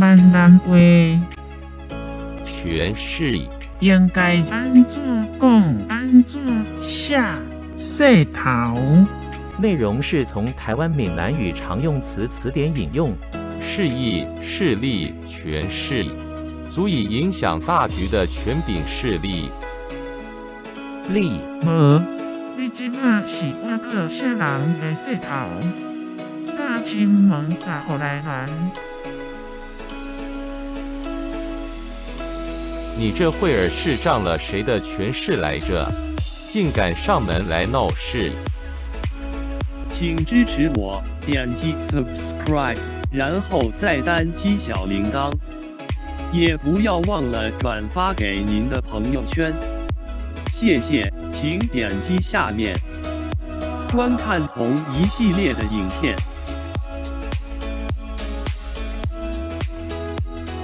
闽南话诠释应该安怎讲、安怎写、洗头。内容是从台湾闽南语常用词词典引用，释义、势力、权势，足以影响大局的权柄势力。力无，你即马是我个啥人的洗头？甲亲门甲互来源。你这会儿是仗了谁的权势来着？竟敢上门来闹事！请支持我，点击 subscribe， 然后再单击小铃铛，也不要忘了转发给您的朋友圈。谢谢，请点击下面观看同一系列的影片。